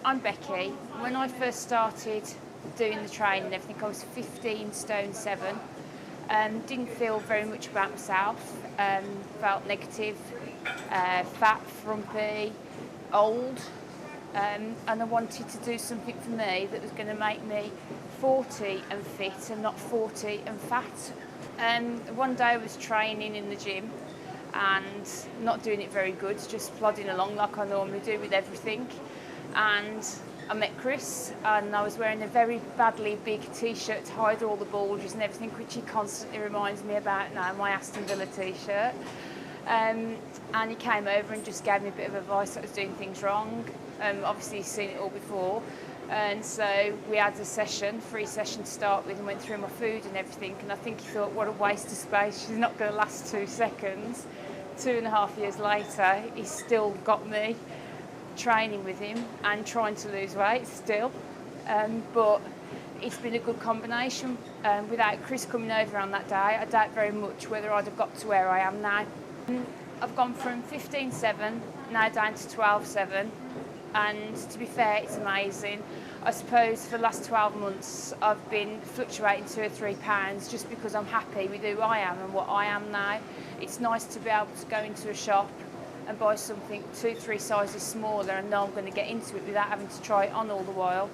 I'm Becky. When I first started doing the training and everything, I was 15 stone 7. Didn't feel very much about myself. Felt negative, fat, frumpy, old. And I wanted to do something for me that was going to make me 40 and fit and not 40 and fat. One day I was training in the gym and not doing it very good, just plodding along like I normally do with everything. And I met Chris, and I was wearing a very badly big t-shirt to hide all the bulges and everything, which he constantly reminds me about now, my Aston Villa t-shirt. And he came over and just gave me a bit of advice that I was doing things wrong. Obviously he's seen it all before. And so we had a session, free session to start with, and went through my food and everything. And I think he thought, what a waste of space, she's not going to last 2 seconds. 2.5 years later, he's still got me training with him and trying to lose weight still. But it's been a good combination. Without Chris coming over on that day, I doubt very much whether I'd have got to where I am now. I've gone from 15.7 now down to 12.7. And to be fair, it's amazing. I suppose for the last 12 months I've been fluctuating 2 or 3 pounds just because I'm happy with who I am and what I am now. It's nice to be able to go into a shop and buy something 2-3 sizes smaller and know I'm going to get into it without having to try it on all the while.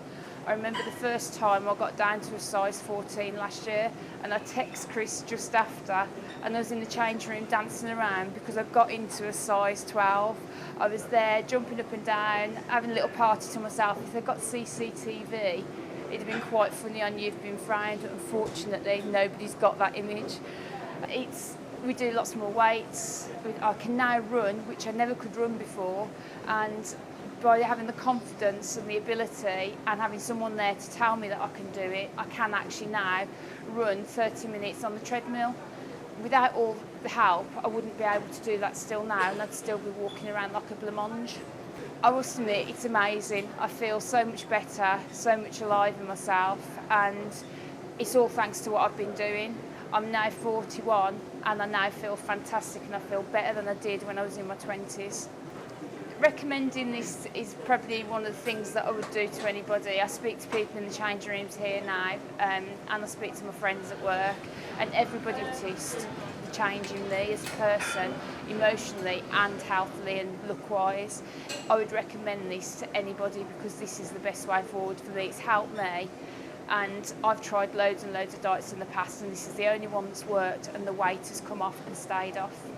I remember the first time I got down to a size 14 last year, and I text Chris just after, and I was in the change room dancing around because I got into a size 12. I was there jumping up and down, having a little party to myself. If they got CCTV, it'd have been quite funny on You've Been Framed, but unfortunately nobody's got that image. We do lots more weights. I can now run, which I never could run before, and by having the confidence and the ability and having someone there to tell me that I can do it, I can actually now run 30 minutes on the treadmill. Without all the help, I wouldn't be able to do that still now, and I'd still be walking around like a blancmange. I must admit, it's amazing. I feel so much better, so much alive in myself, and it's all thanks to what I've been doing. I'm now 41 and I now feel fantastic, and I feel better than I did when I was in my 20s. Recommending this is probably one of the things that I would do to anybody. I speak to people in the change rooms here now, and I speak to my friends at work, and everybody noticed the change in me as a person, emotionally and healthily and look-wise. I would recommend this to anybody because this is the best way forward for me. It's helped me, and I've tried loads and loads of diets in the past, and this is the only one that's worked, and the weight has come off and stayed off.